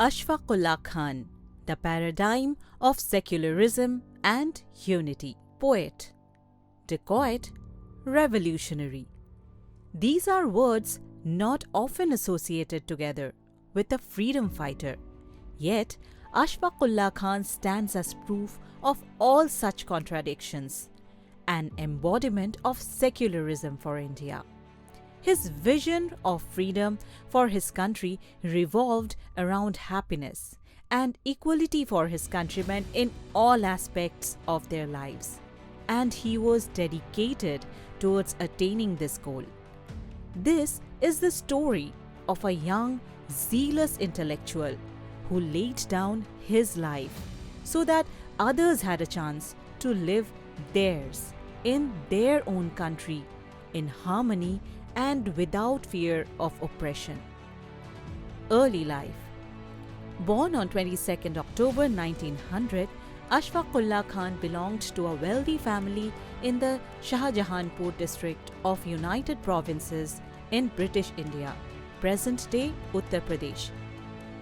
Ashfaqulla Khan, the paradigm of secularism and unity. Poet, Dacoit, revolutionary. These are words not often associated together with a freedom fighter. Yet, Ashfaqulla Khan stands as proof of all such contradictions, an embodiment of secularism for India. His vision of freedom for his country revolved around happiness and equality for his countrymen in all aspects of their lives, and he was dedicated towards attaining this goal. This is the story of a young, zealous intellectual who laid down his life so that others had a chance to live theirs in their own country in harmony and without fear of oppression. Early life. Born on 22nd October 1900, Ashfaqulla Khan belonged to a wealthy family in the Shahjahanpur district of United Provinces in British India, present-day Uttar Pradesh.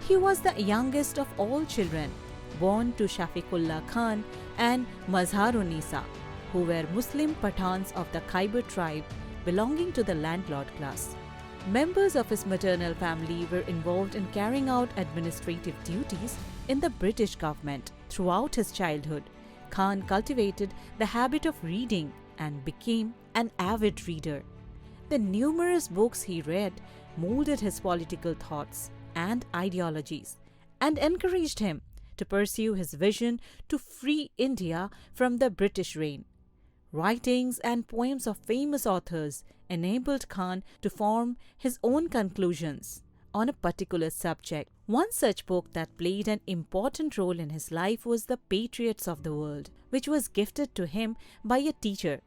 He was the youngest of all children born to Shafiqullah Khan and Mazharunisa, who were Muslim Pathans of the Khyber tribe belonging to the landlord class. Members of his maternal family were involved in carrying out administrative duties in the British government. Throughout his childhood, Khan cultivated the habit of reading and became an avid reader. The numerous books he read molded his political thoughts and ideologies and encouraged him to pursue his vision to free India from the British reign. Writings and poems of famous authors enabled Khan to form his own conclusions on a particular subject. One such book that played an important role in his life was The Patriots of the World, which was gifted to him by a teacher.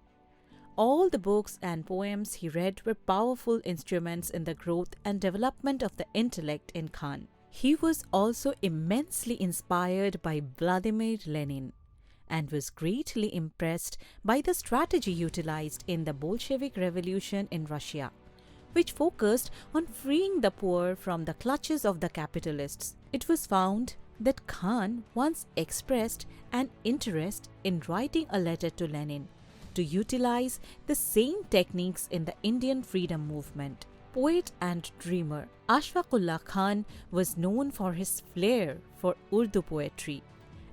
All the books and poems he read were powerful instruments in the growth and development of the intellect in Khan. He was also immensely inspired by Vladimir Lenin and was greatly impressed by the strategy utilized in the Bolshevik Revolution in Russia, which focused on freeing the poor from the clutches of the capitalists. It was found that Khan once expressed an interest in writing a letter to Lenin to utilize the same techniques in the Indian freedom movement. Poet and dreamer, Ashfaqulla Khan was known for his flair for Urdu poetry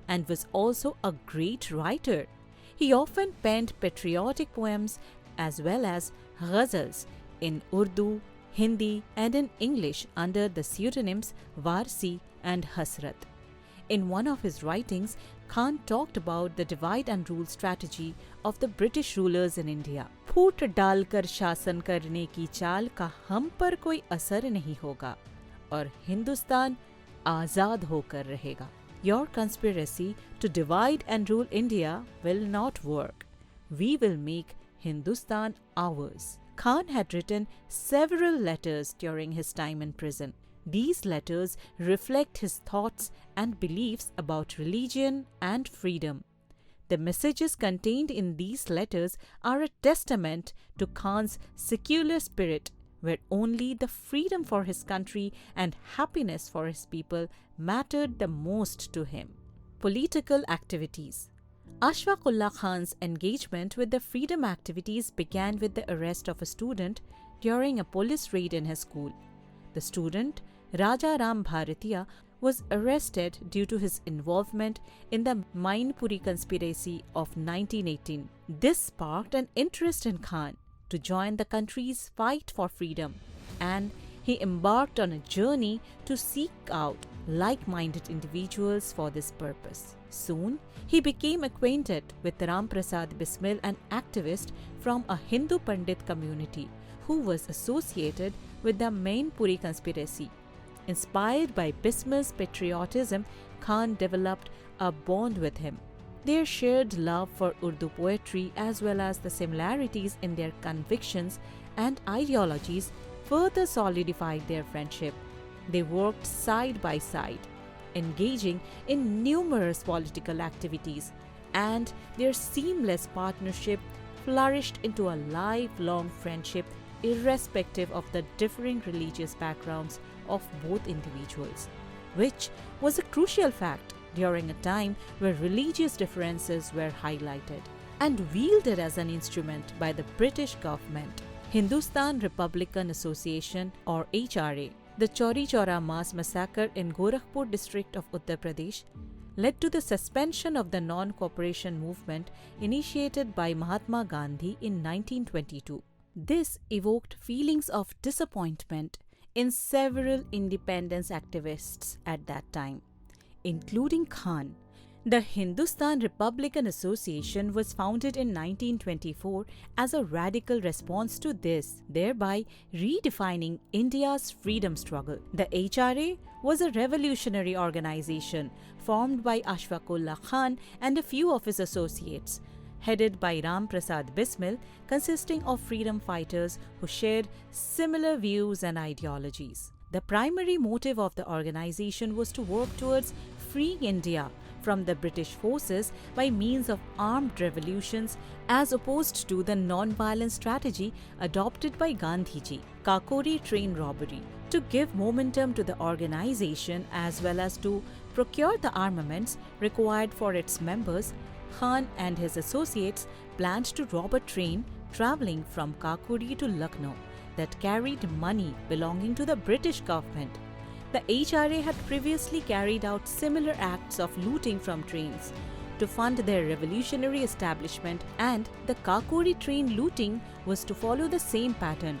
and was also a great writer. He often penned patriotic poems as well as ghazals in Urdu, Hindi and in English under the pseudonyms Varsi and Hasrat. In one of his writings, Khan talked about the divide and rule strategy of the British rulers in India. फूट डालकर शासन करने की चाल का हम पर कोई असर नहीं होगा और हिंदुस्तान आजाद होकर रहेगा. Your conspiracy to divide and rule India will not work. We will make Hindustan ours. Khan had written several letters during his time in prison. These letters reflect his thoughts and beliefs about religion and freedom. The messages contained in these letters are a testament to Khan's secular spirit, where only the freedom for his country and happiness for his people mattered the most to him. Political activities. Ashfaqulla Khan's engagement with the freedom activities began with the arrest of a student during a police raid in his school. The student, Raja Ram Bharatiya, was arrested due to his involvement in the Mainpuri conspiracy of 1918. This sparked an interest in Khan to join the country's fight for freedom, and he embarked on a journey to seek out like-minded individuals for this purpose. Soon, he became acquainted with Ram Prasad Bismil, an activist from a Hindu Pandit community who was associated with the Mainpuri conspiracy. Inspired by Bismil's patriotism, Khan developed a bond with him. Their shared love for Urdu poetry as well as the similarities in their convictions and ideologies further solidified their friendship. They worked side by side, engaging in numerous political activities, and their seamless partnership flourished into a lifelong friendship irrespective of the differing religious backgrounds of both individuals. which was a crucial fact during a time where religious differences were highlighted and wielded as an instrument by the British government. Hindustan Republican Association or HRA, the Chauri Chaura mass massacre in Gorakhpur district of Uttar Pradesh, led to the suspension of the non-cooperation movement initiated by Mahatma Gandhi in 1922. This evoked feelings of disappointment in several independence activists at that time, including Khan. The Hindustan Republican Association was founded in 1924 as a radical response to this, thereby redefining India's freedom struggle. The HRA was a revolutionary organization formed by Ashfaqulla Khan and a few of his associates, headed by Ram Prasad Bismil, consisting of freedom fighters who shared similar views and ideologies. The primary motive of the organization was to work towards freeing India from the British forces by means of armed revolutions as opposed to the non-violent strategy adopted by Gandhiji, Kakori train robbery. To give momentum to the organization as well as to procure the armaments required for its members, Khan and his associates planned to rob a train travelling from Kakori to Lucknow that carried money belonging to the British government. The HRA had previously carried out similar acts of looting from trains to fund their revolutionary establishment, and the Kakori train looting was to follow the same pattern.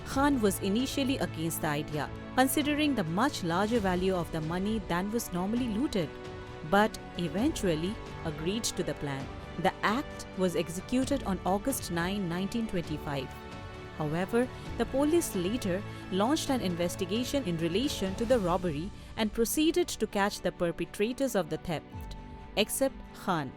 Khan was initially against the idea, considering the much larger value of the money than was normally looted, but eventually agreed to the plan. The act was executed on August 9, 1925. However, the police later launched an investigation in relation to the robbery and proceeded to catch the perpetrators of the theft, except Khan.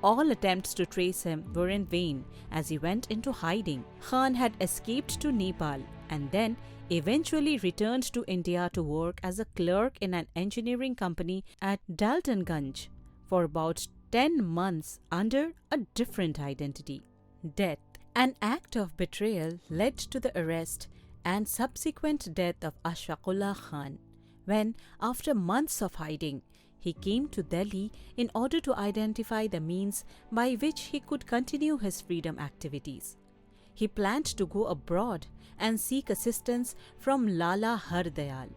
All attempts to trace him were in vain as he went into hiding. Khan had escaped to Nepal and then eventually returned to India to work as a clerk in an engineering company at Daltonganj for about 10 months under a different identity. Death. An act of betrayal led to the arrest and subsequent death of Ashfaqulla Khan when, after months of hiding, he came to Delhi in order to identify the means by which he could continue his freedom activities. He planned to go abroad and seek assistance from Lala Hardayal.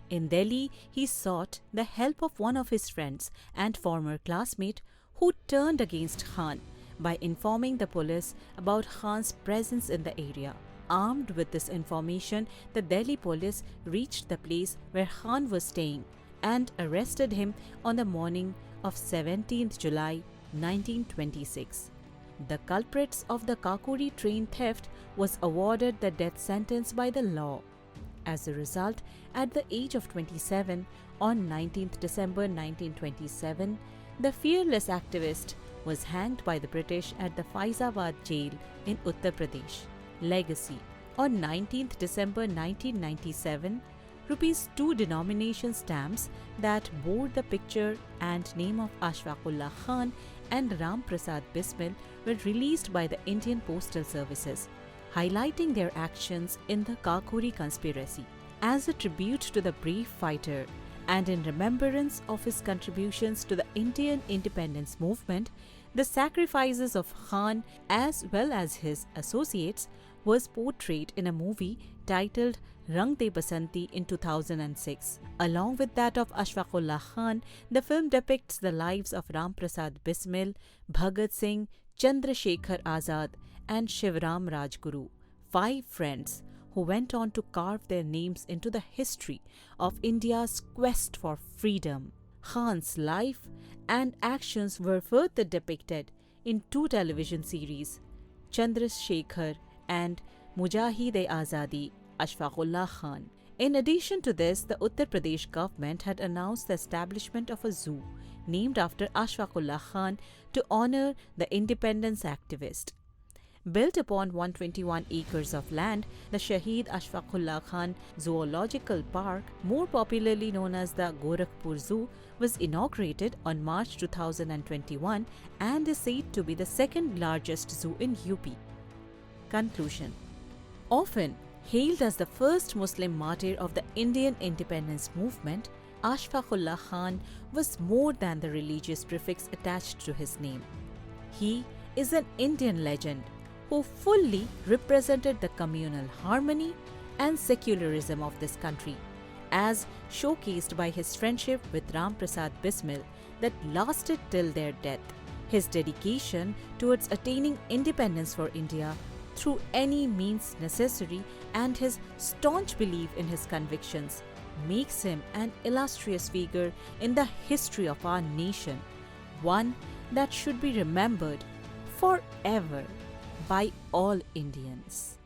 In Delhi, he sought the help of one of his friends and former classmate who turned against Khan by informing the police about Khan's presence in the area. Armed with this information, the Delhi police reached the place where Khan was staying and arrested him on the morning of 17th July 1926. The culprits of the Kakori train theft was awarded the death sentence by the law. As a result, at the age of 27, on 19th December 1927, the fearless activist was hanged by the British at the Faizabad jail in Uttar Pradesh. Legacy. On 19th December 1997, ₹2 denomination stamps that bore the picture and name of Ashfaqulla Khan and Ram Prasad Bismil were released by the Indian Postal Services, highlighting their actions in the Kakori conspiracy. As a tribute to the brave fighter and in remembrance of his contributions to the Indian independence movement, the sacrifices of Khan as well as his associates was portrayed in a movie titled Rang De Basanti in 2006. Along with that of Ashfaqulla Khan, the film depicts the lives of Ram Prasad Bismil, Bhagat Singh, Chandrasekhar Azad and Shivram Rajguru, 5 friends who went on to carve their names into the history of India's quest for freedom. Khan's life and actions were further depicted in 2 television series, Chandrasekhar and Mujahid-e-Azadi, Ashfaqulla Khan. In addition to this, the Uttar Pradesh government had announced the establishment of a zoo named after Ashfaqulla Khan to honor the independence activist. Built upon 121 acres of land, the Shaheed Ashfaqulla Khan Zoological Park, more popularly known as the Gorakhpur Zoo, was inaugurated on March 2021 and is said to be the second largest zoo in UP. Conclusion. Often hailed as the first Muslim martyr of the Indian independence movement, Ashfaqulla Khan was more than the religious prefix attached to his name. He is an Indian legend who fully represented the communal harmony and secularism of this country, as showcased by his friendship with Ram Prasad Bismil that lasted till their death. His dedication towards attaining independence for India through any means necessary and his staunch belief in his convictions makes him an illustrious figure in the history of our nation, one that should be remembered forever by all Indians.